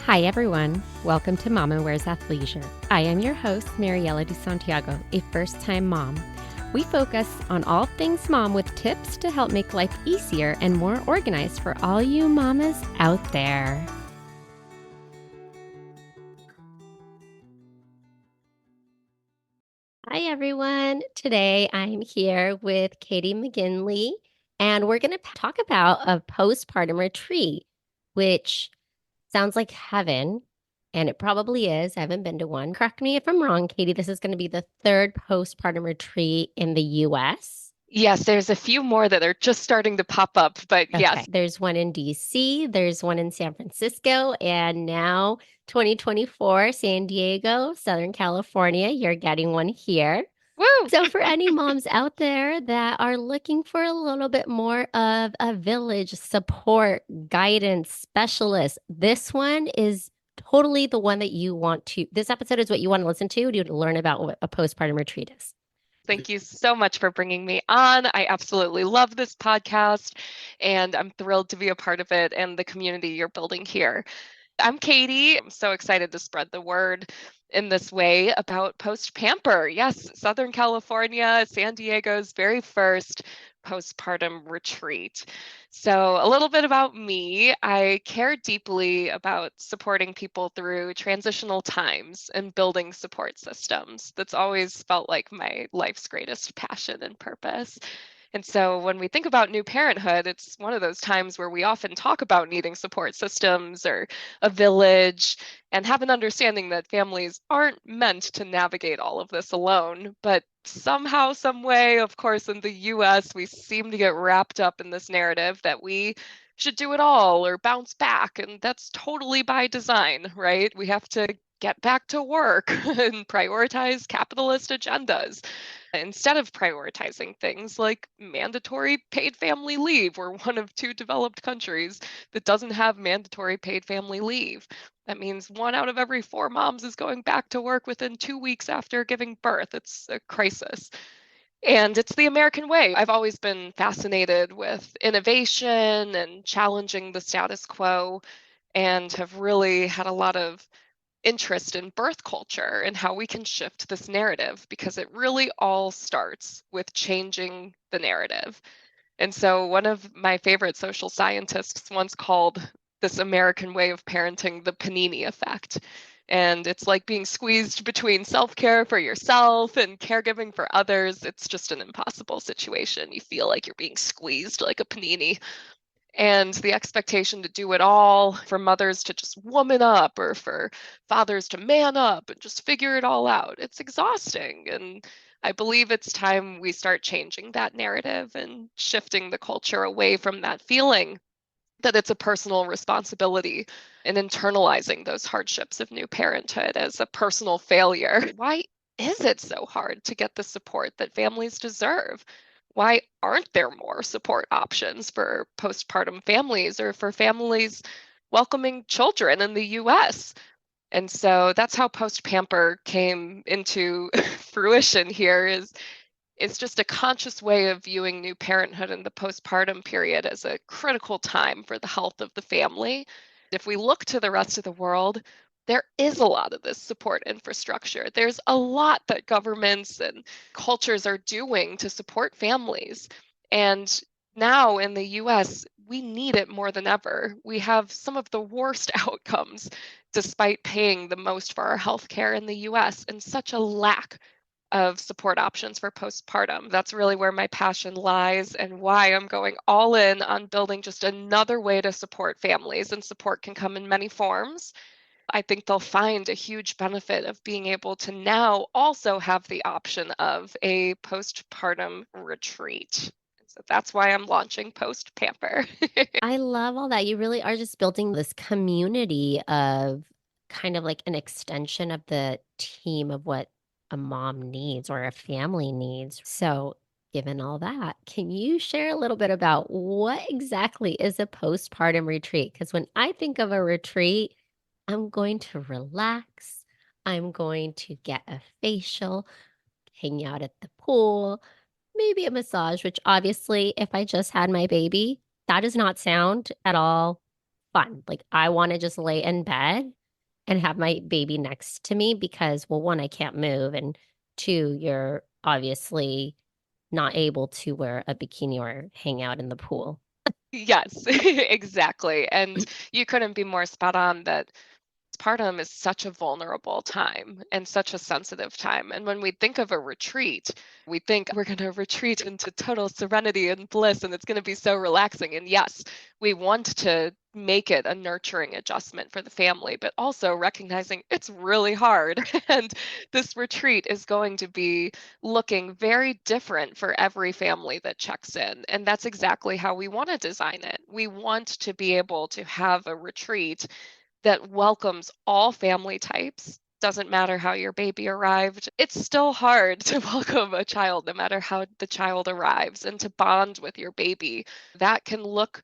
Hi, everyone. Welcome to Mama Wears Athleisure. I am your host, Mariela de Santiago, a first-time mom. We focus on all things mom with tips to help make life easier and more organized for all you mamas out there. Hi, everyone. Today I'm here with Katie McGinley, and we're going to talk about a postpartum retreat, which sounds like heaven, and it probably is. I haven't been to one. Correct me if I'm wrong, Katie. This is going to be the third postpartum retreat in the US. Yes, there's a few more that are just starting to pop up, but Okay. yes. There's one in DC, there's one in San Francisco, and now 2024, San Diego, Southern California. You're getting one here. Woo! So, for any moms out there that are looking for a little bit more of a village support, guidance specialist, this one is totally the one that you want to. This episode is what you want to listen to learn about what a postpartum retreat is. Thank you so much for bringing me on. I absolutely love this podcast, and I'm thrilled to be a part of it and the community you're building here. I'm Katie. I'm so excited to spread the word in this way about Post Pamper. Yes, Southern California, San Diego's very first postpartum retreat. So, a little bit about me. I care deeply about supporting people through transitional times and building support systems. That's always felt like my life's greatest passion and purpose. And so when we think about new parenthood, it's one of those times where we often talk about needing support systems or a village and have an understanding that families aren't meant to navigate all of this alone. But somehow, some way, of course, in the US, we seem to get wrapped up in this narrative that we should do it all or bounce back. And that's totally by design, right? We have to get back to work and prioritize capitalist agendas instead of prioritizing things like mandatory paid family leave. We're one of two developed countries that doesn't have mandatory paid family leave. That means 1 out of every 4 moms is going back to work within 2 weeks after giving birth. It's a crisis. And it's the American way. I've always been fascinated with innovation and challenging the status quo, and have really had a lot of interest in birth culture and how we can shift this narrative, because it really all starts with changing the narrative. And so, one of my favorite social scientists once called this American way of parenting the panini effect. And it's like being squeezed between self care for yourself and caregiving for others. It's just an impossible situation. You feel like you're being squeezed like a panini, and the expectation to do it all, for mothers to just woman up or for fathers to man up and just figure it all out. It's exhausting. And I believe it's time we start changing that narrative and shifting the culture away from that feeling that it's a personal responsibility and internalizing those hardships of new parenthood as a personal failure. Why is it so hard to get the support that families deserve? Why aren't there more support options for postpartum families or for families welcoming children in the US? And so that's how Post Pamper came into fruition here. Is It's just a conscious way of viewing new parenthood in the postpartum period as a critical time for the health of the family. If we look to the rest of the world, there is a lot of this support infrastructure. There's a lot that governments and cultures are doing to support families. And now in the US, we need it more than ever. We have some of the worst outcomes despite paying the most for our healthcare in the US, and such a lack of support options for postpartum. That's really where my passion lies and why I'm going all in on building just another way to support families. And support can come in many forms. I think they'll find a huge benefit of being able to now also have the option of a postpartum retreat. So that's why I'm launching Post Pamper. I love all that. You really are just building this community of kind of like an extension of the team of what a mom needs or a family needs. So, given all that, can you share a little bit about what exactly is a postpartum retreat? Because when I think of a retreat, I'm going to relax, I'm going to get a facial, hang out at the pool, maybe a massage, which obviously, if I just had my baby, that does not sound at all fun. Like, I want to just lay in bed and have my baby next to me because, well, one, I can't move, and two, you're obviously not able to wear a bikini or hang out in the pool. Yes, exactly. And you couldn't be more spot on that postpartum is such a vulnerable time and such a sensitive time. And when we think of a retreat, we think we're going to retreat into total serenity and bliss and it's going to be so relaxing. And yes, we want to make it a nurturing adjustment for the family, but also recognizing it's really hard. And this retreat is going to be looking very different for every family that checks in. And that's exactly how we want to design it. We want to be able to have a retreat that welcomes all family types. Doesn't matter how your baby arrived. It's still hard to welcome a child no matter how the child arrives and to bond with your baby. That can look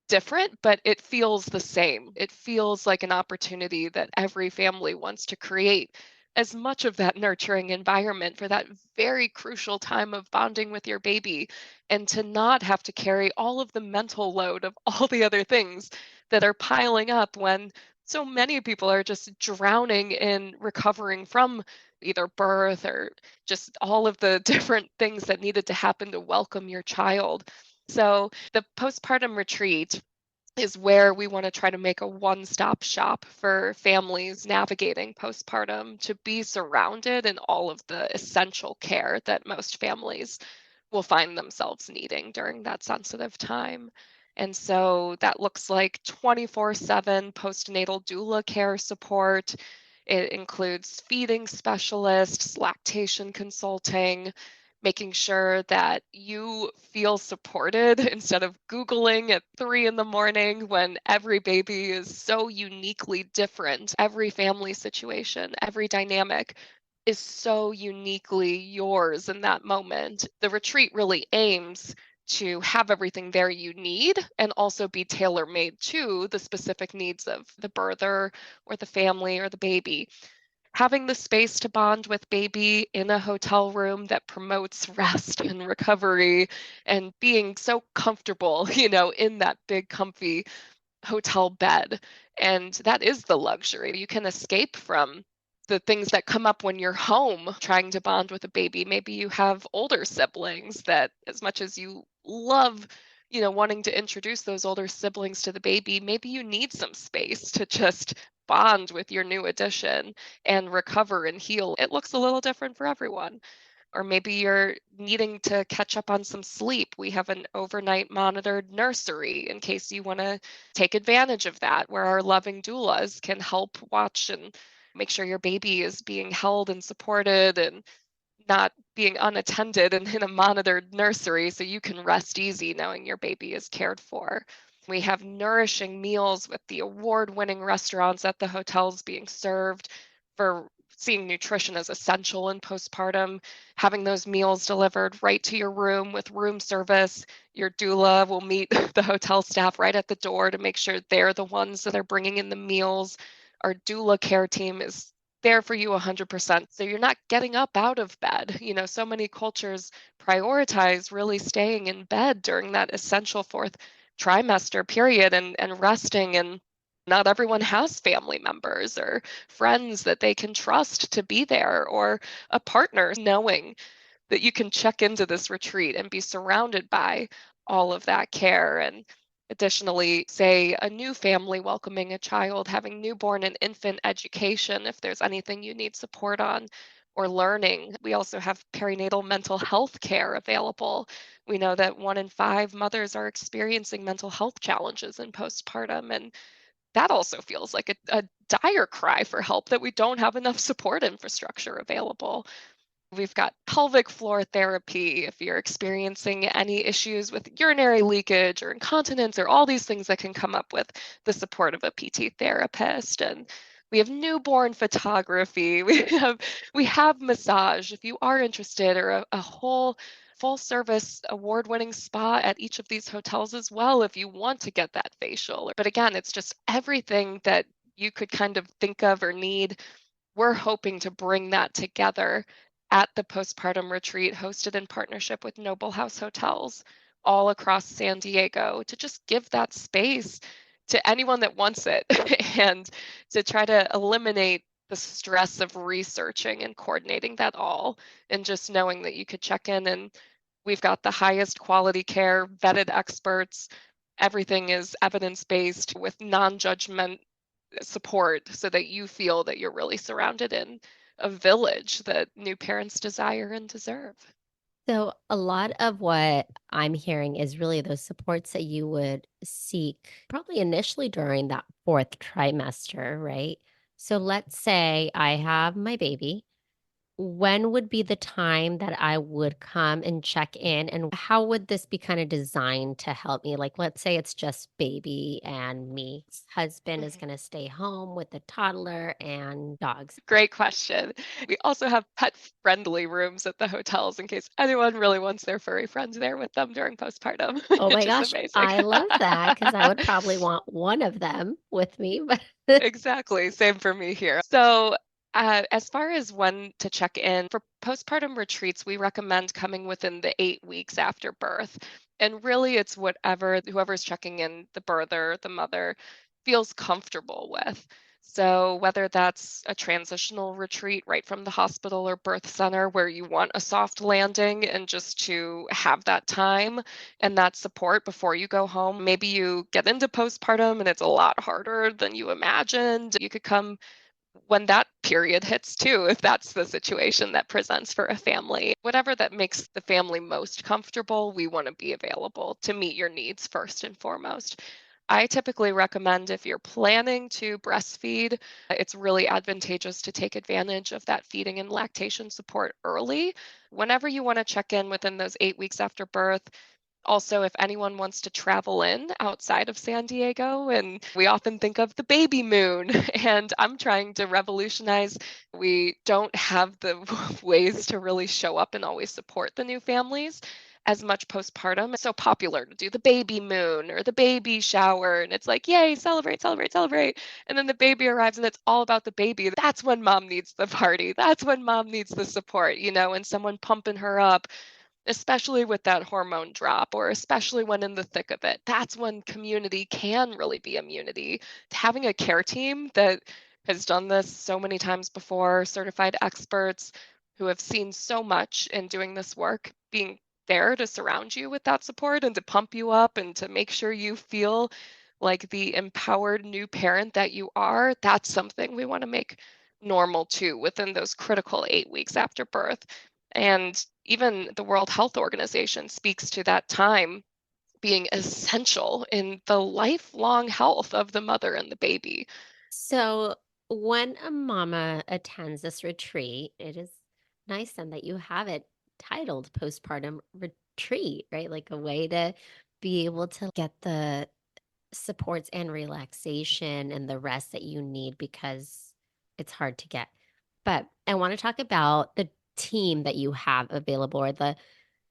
different, but it feels the same. It feels like an opportunity that every family wants to create as much of that nurturing environment for that very crucial time of bonding with your baby and to not have to carry all of the mental load of all the other things that are piling up when so many people are just drowning in recovering from either birth or just all of the different things that needed to happen to welcome your child. So, the postpartum retreat is where we want to try to make a one stop shop for families navigating postpartum to be surrounded in all of the essential care that most families will find themselves needing during that sensitive time. And so that looks like 24/7 postnatal doula care support. It includes feeding specialists, lactation consulting, making sure that you feel supported instead of Googling at 3 in the morning when every baby is so uniquely different. Every family situation, every dynamic is so uniquely yours in that moment. The retreat really aims to have everything there you need and also be tailor made to the specific needs of the birther or the family or the baby. Having the space to bond with baby in a hotel room that promotes rest and recovery and being so comfortable, in that big, comfy hotel bed. And that is the luxury. You can escape from the things that come up when you're home trying to bond with a baby. Maybe you have older siblings that, as much as you love, wanting to introduce those older siblings to the baby, maybe you need some space to just bond with your new addition and recover and heal. It looks a little different for everyone. Or maybe you're needing to catch up on some sleep. We have an overnight monitored nursery in case you want to take advantage of that, where our loving doulas can help watch and make sure your baby is being held and supported and not being unattended and in a monitored nursery so you can rest easy knowing your baby is cared for. We have nourishing meals with the award winning restaurants at the hotels being served for seeing nutrition as essential in postpartum, having those meals delivered right to your room with room service. Your doula will meet the hotel staff right at the door to make sure they're the ones that are bringing in the meals. Our doula care team is there for you 100%. So you're not getting up out of bed. So many cultures prioritize really staying in bed during that essential fourth trimester period and resting. And not everyone has family members or friends that they can trust to be there or a partner knowing that you can check into this retreat and be surrounded by all of that care. And additionally, say a new family welcoming a child, having newborn and infant education, if there's anything you need support on or learning. We also have perinatal mental health care available. We know that 1 in 5 mothers are experiencing mental health challenges in postpartum. And that also feels like a dire cry for help that we don't have enough support infrastructure available. We've got pelvic floor therapy if you're experiencing any issues with urinary leakage or incontinence or all these things that can come up with the support of a PT therapist. And we have newborn photography. We have massage if you are interested, or a whole full service award winning spa at each of these hotels as well if you want to get that facial. But again, it's just everything that you could kind of think of or need. We're hoping to bring that together at the postpartum retreat hosted in partnership with Noble House Hotels all across San Diego to just give that space to anyone that wants it and to try to eliminate the stress of researching and coordinating that all, and just knowing that you could check in and we've got the highest quality care, vetted experts. Everything is evidence based with non judgment support so that you feel that you're really surrounded in a village that new parents desire and deserve. So, a lot of what I'm hearing is really those supports that you would seek probably initially during that fourth trimester, right? So, let's say I have my baby. When would be the time that I would come and check in, and how would this be kind of designed to help me? Like, let's say it's just baby and me. Husband is Mhm. going to stay home with the toddler and dogs. Great question. We also have pet friendly rooms at the hotels in case anyone really wants their furry friends there with them during postpartum, Oh my which is gosh, amazing. I love that because I would probably want one of them with me. But Exactly. Same for me here. So, as far as when to check in, for postpartum retreats, we recommend coming within the 8 weeks after birth. And really, it's whatever whoever's checking in, the birther, the mother, feels comfortable with. So, whether that's a transitional retreat right from the hospital or birth center where you want a soft landing and just to have that time and that support before you go home. Maybe you get into postpartum and it's a lot harder than you imagined. You could come when that period hits too, if that's the situation that presents for a family. Whatever that makes the family most comfortable, we want to be available to meet your needs first and foremost. I typically recommend if you're planning to breastfeed, it's really advantageous to take advantage of that feeding and lactation support early. Whenever you want to check in within those 8 weeks after birth, also, if anyone wants to travel in outside of San Diego, and we often think of the baby moon, and I'm trying to revolutionize. We don't have the ways to really show up and always support the new families as much postpartum. It's so popular to do the baby moon or the baby shower, and it's like, yay, celebrate, celebrate, celebrate. And then the baby arrives, and it's all about the baby. That's when mom needs the party. That's when mom needs the support, and someone pumping her up, especially with that hormone drop or especially when in the thick of it. That's when community can really be immunity. Having a care team that has done this so many times before, certified experts who have seen so much in doing this work, being there to surround you with that support and to pump you up and to make sure you feel like the empowered new parent that you are, that's something we want to make normal too within those critical 8 weeks after birth. And even the World Health Organization speaks to that time being essential in the lifelong health of the mother and the baby. so when a mama attends this retreat, it is nice then that you have it titled postpartum retreat, right? Like a way to be able to get the supports and relaxation and the rest that you need because it's hard to get. But I want to talk about the team that you have available or the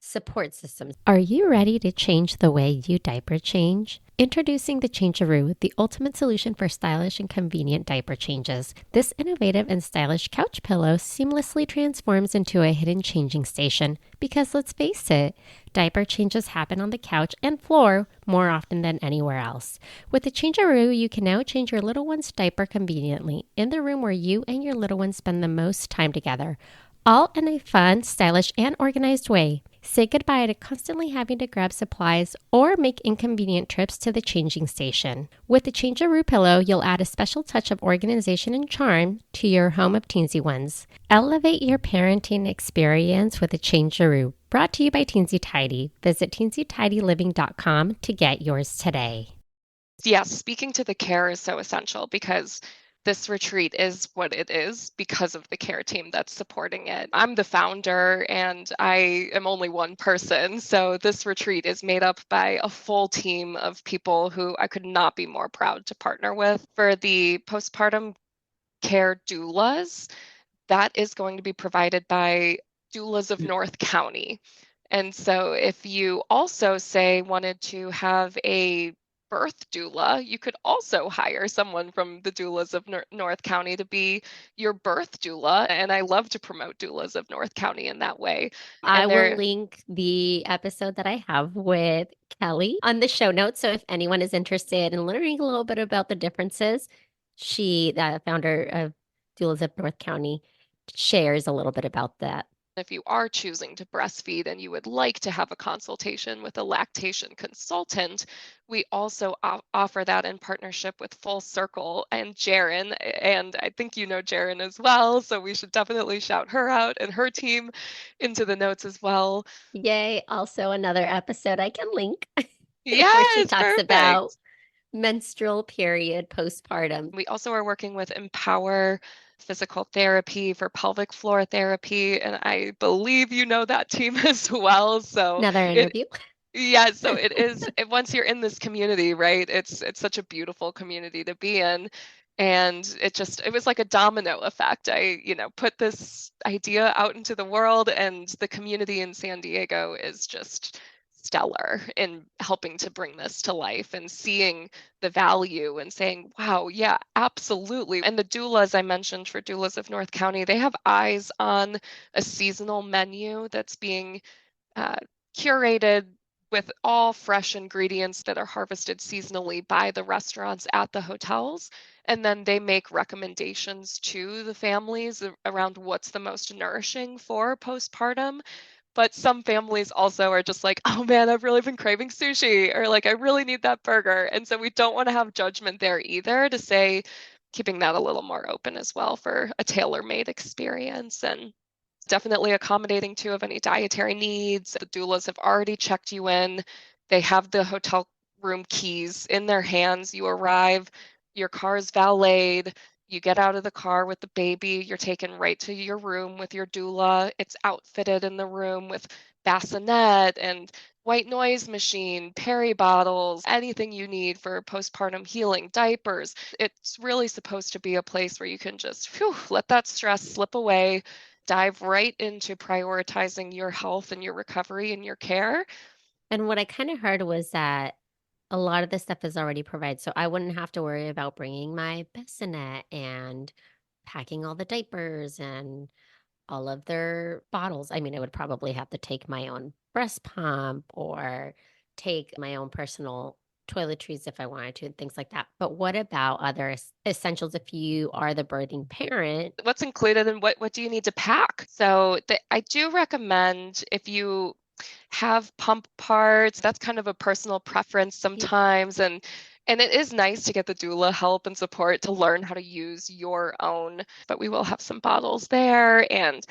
support systems. Are you ready to change the way you diaper change? Introducing the Changeroo, the ultimate solution for stylish and convenient diaper changes. This innovative and stylish couch pillow seamlessly transforms into a hidden changing station because let's face it, diaper changes happen on the couch and floor more often than anywhere else. With the Changeroo, you can now change your little one's diaper conveniently in the room where you and your little one spend the most time together, all in a fun, stylish, and organized way. Say goodbye to constantly having to grab supplies or make inconvenient trips to the changing station. With the Changeroo pillow, you'll add a special touch of organization and charm to your home of teensy ones. Elevate your parenting experience with the Changeroo. Brought to you by Teensy Tidy. Visit teensytidyliving.com to get yours today. Yes, speaking to the care is so essential because this retreat is what it is because of the care team that's supporting it. I'm the founder and I am only one person. So this retreat is made up by a full team of people who I could not be more proud to partner with. For the postpartum care doulas, that is going to be provided by Doulas of North County. And so if you also say wanted to have a birth doula, you could also hire someone from the doulas of North County to be your birth doula. And I love to promote doulas of North County in that way. I And will they're link the episode that I have with Kelly on the show notes. So if anyone is interested in learning a little bit about the differences, she, the founder of Doulas of North County, shares a little bit about that. if you are choosing to breastfeed and you would like to have a consultation with a lactation consultant, we also offer that in partnership with Full Circle and Jaren. And I think you know Jaren as well, so we should definitely shout her out and her team into the notes as well. Yay. Also, another episode I can link where she Yes, talks about perfect. menstrual period postpartum. We also are working with Empower Physical Therapy for pelvic floor therapy, and I believe you know that team as well. So Another it interview. yeah, so it is once you're in this community, right? It's such a beautiful community to be in. And it was like a domino effect. Put this idea out into the world, and the community in San Diego is just stellar in helping to bring this to life and seeing the value and saying, wow, yeah, absolutely. And the doulas I mentioned for Doulas of North County, they have eyes on a seasonal menu that's being uh, curated with all fresh ingredients that are harvested seasonally by the restaurants at the hotels. And then they make recommendations to the families around what's the most nourishing for postpartum. But some families also are just like, oh man, I've really been craving sushi, or like, I really need that burger. And so we don't want to have judgment there either, to say, keeping that a little more open as well for a tailor made experience. And definitely accommodating too of any dietary needs. The doulas have already checked you in. They have the hotel room keys in their hands. You arrive, your car is valeted. You get out of the car with the baby. You're taken right to your room with your doula. It's outfitted in the room with bassinet and white noise machine, peri bottles, anything you need for postpartum healing, diapers. It's really supposed to be a place where you can just let that stress slip away, dive right into prioritizing your health and your recovery and your care. And what I kind of heard was that a lot of this stuff is already provided. So I wouldn't have to worry about bringing my bassinet and packing all the diapers and all of their bottles. I mean, I would probably have to take my own breast pump or take my own personal toiletries if I wanted to, and things like that. But what about other essentials if you are the birthing parent? What's included and what do you need to pack? So I do recommend, if you have pump parts, that's kind of a personal preference Yeah. sometimes. And it is nice to get the doula help and support to learn how to use your own, but we will have some bottles there. And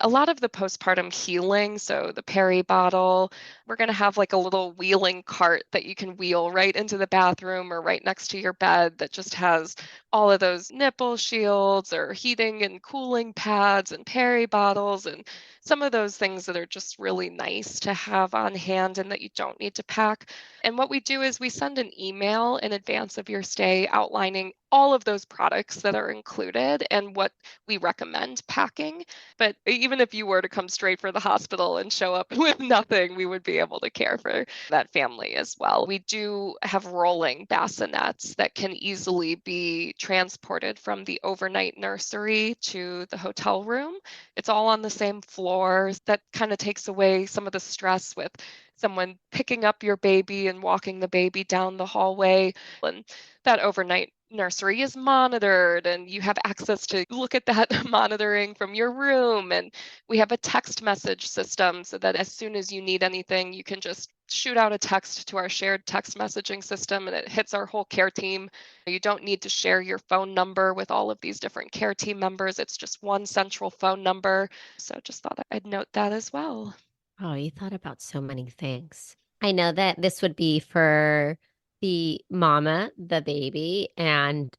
a lot of the postpartum healing, so the peri bottle, we're going to have like a little wheeling cart that you can wheel right into the bathroom or right next to your bed, that just has all of those nipple shields or heating and cooling pads and peri bottles and some of those things that are just really nice to have on hand and that you don't need to pack. And what we do is we send an email in advance of your stay outlining all of those products that are included and what we recommend packing. But even if you were to come straight for the hospital and show up with nothing, we would be able to care for that family as well. We do have rolling bassinets that can easily be transported from the overnight nursery to the hotel room. It's all on the same floor. That kind of takes away some of the stress with someone picking up your baby and walking the baby down the hallway. And that overnight nursery is monitored, and you have access to look at that monitoring from your room. And we have a text message system so that as soon as you need anything, you can just shoot out a text to our shared text messaging system and it hits our whole care team. You don't need to share your phone number with all of these different care team members. It's just one central phone number. So just thought I'd note that as well. Oh, you thought about so many things. I know that this would be for the mama, the baby, and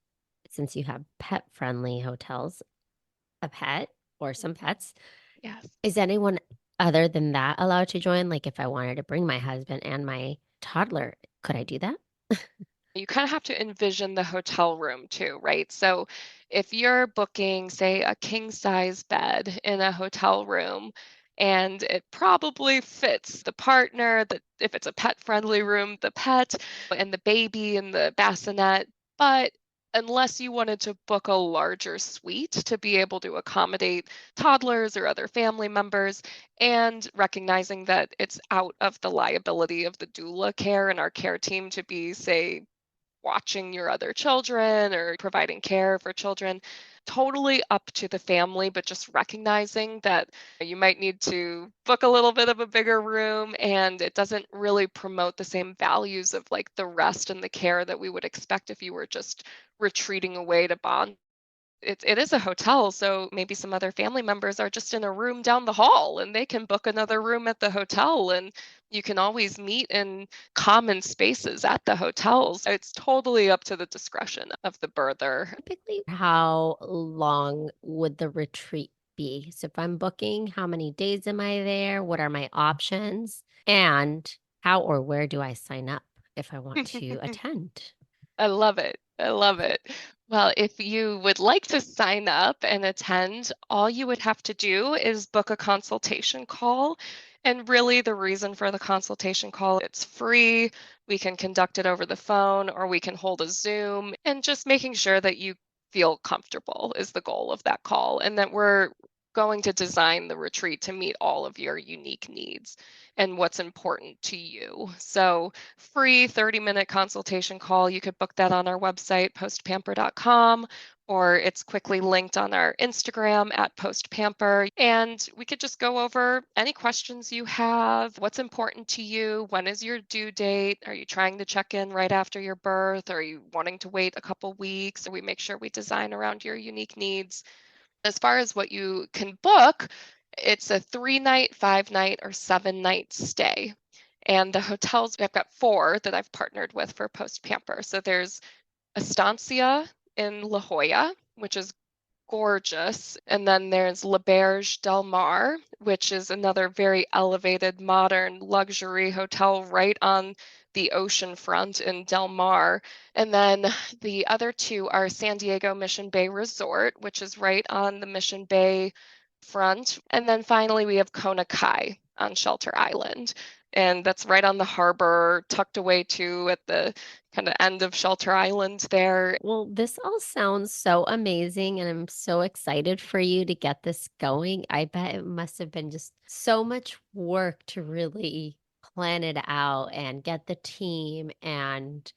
since you have pet friendly hotels, a pet or some pets, Yes. is anyone other than that allowed to join? Like if I wanted to bring my husband and my toddler, could I do that? You kind of have to envision the hotel room too, right? So if you're booking, say, a king size bed in a hotel room, and it probably fits the partner, that if it's a pet-friendly room, the pet and the baby and the bassinet. But unless you wanted to book a larger suite to be able to accommodate toddlers or other family members, and recognizing that it's out of the liability of the doula care and our care team to be, say, watching your other children or providing care for children. Totally up to the family, but just recognizing that you might need to book a little bit of a bigger room, and it doesn't really promote the same values of like the rest and the care that we would expect if you were just retreating away to bond. It is a hotel, so maybe some other family members are just in a room down the hall and they can book another room at the hotel, and you can always meet in common spaces at the hotels. It's totally up to the discretion of the birther. Typically, how long would the retreat be? So if I'm booking, how many days am I there? What are my options? And how or where do I sign up if I want to attend? I love it. I love it. Well, if you would like to sign up and attend, all you would have to do is book a consultation call. And really, the reason for the consultation call, it's free. We can conduct it over the phone or we can hold a Zoom. And just making sure that you feel comfortable is the goal of that call, and that we're going to design the retreat to meet all of your unique needs and what's important to you. So, free 30-minute consultation call. You could book that on our website, postpamper.com, or it's quickly linked on our Instagram at Post Pamper. And we could just go over any questions you have. What's important to you? When is your due date? Are you trying to check in right after your birth? Are you wanting to wait a couple weeks? We make sure we design around your unique needs. As far as what you can book, it's a 3-night, 5-night, or 7-night stay. And the hotels, I've got four that I've partnered with for Post Pamper. So there's Estancia in La Jolla, which is gorgeous. And then there's La Berge Del Mar, which is another very elevated, modern luxury hotel right on the ocean front in Del Mar. And then the other two are San Diego Mission Bay Resort, which is right on the Mission Bay front. And then finally, we have Kona Kai on Shelter Island. And that's right on the harbor, tucked away too at the kind of end of Shelter Island there. Well, this all sounds so amazing, and I'm so excited for you to get this going. I bet it must have been just so much work to really plan it out and get the team and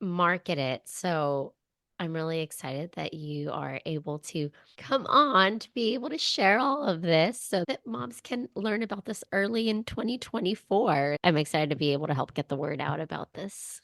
market it. So I'm really excited that you are able to come on to be able to share all of this so that moms can learn about this early in 2024. I'm excited to be able to help get the word out about this.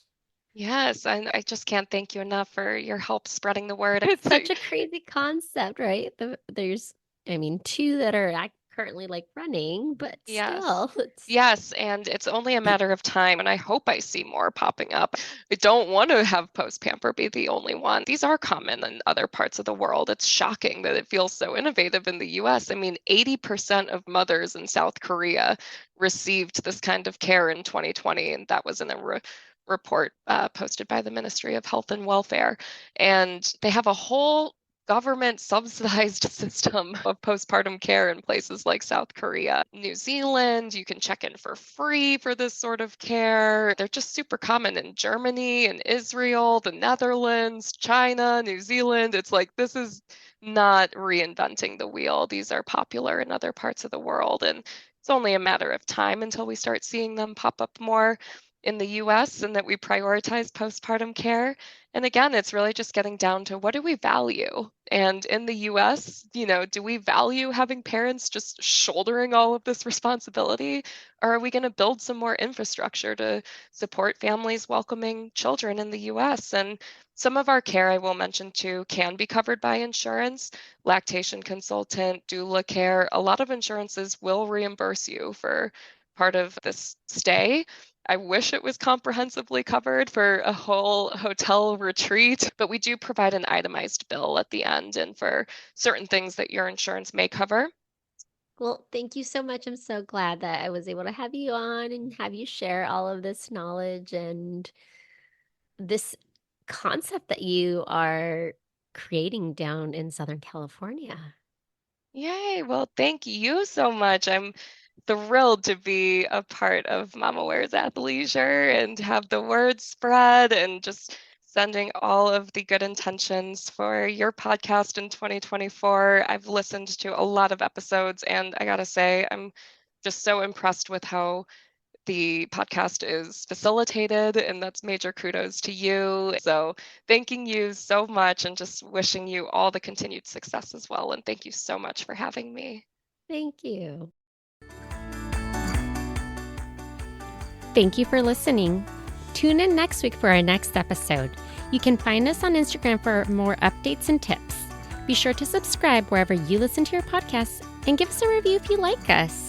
Yes, and I just can't thank you enough for your help spreading the word. It's such a crazy concept, right? There's, I mean, 2 that are currently, like, running, but Yes. still, it's Yes, and it's only a matter of time, and I hope I see more popping up. I don't want to have Post Pamper be the only one. These are common in other parts of the world. It's shocking that it feels so innovative in the US. I mean, 80% of mothers in South Korea received this kind of care in 2020, and that was in a report posted by the Ministry of Health and Welfare. And they have a whole government subsidized system of postpartum care in places like South Korea. New Zealand, you can check in for free for this sort of care. They're just super common in Germany and Israel, the Netherlands, China, New Zealand. It's like this is not reinventing the wheel. These are popular in other parts of the world, and it's only a matter of time until we start seeing them pop up more in the US and that we prioritize postpartum care. And again, it's really just getting down to what do we value? And in the US, do we value having parents just shouldering all of this responsibility? Or are we going to build some more infrastructure to support families welcoming children in the US? And some of our care, I will mention too, can be covered by insurance, lactation consultant, doula care. A lot of insurances will reimburse you for part of this stay. I wish it was comprehensively covered for a whole hotel retreat, but we do provide an itemized bill at the end and for certain things that your insurance may cover. well, thank you so much. I'm so glad that I was able to have you on and have you share all of this knowledge and this concept that you are creating down in Southern California. Yay. Well, thank you so much. I'm thrilled to be a part of Mama Wears Athleisure and have the word spread and just sending all of the good intentions for your podcast in 2024. I've listened to a lot of episodes, and I gotta say, I'm just so impressed with how the podcast is facilitated, and that's major kudos to you. So, thanking you so much and just wishing you all the continued success as well. And thank you so much for having me. Thank you. Thank you for listening. Tune in next week for our next episode. You can find us on Instagram for more updates and tips. Be sure to subscribe wherever you listen to your podcasts and give us a review if you like us.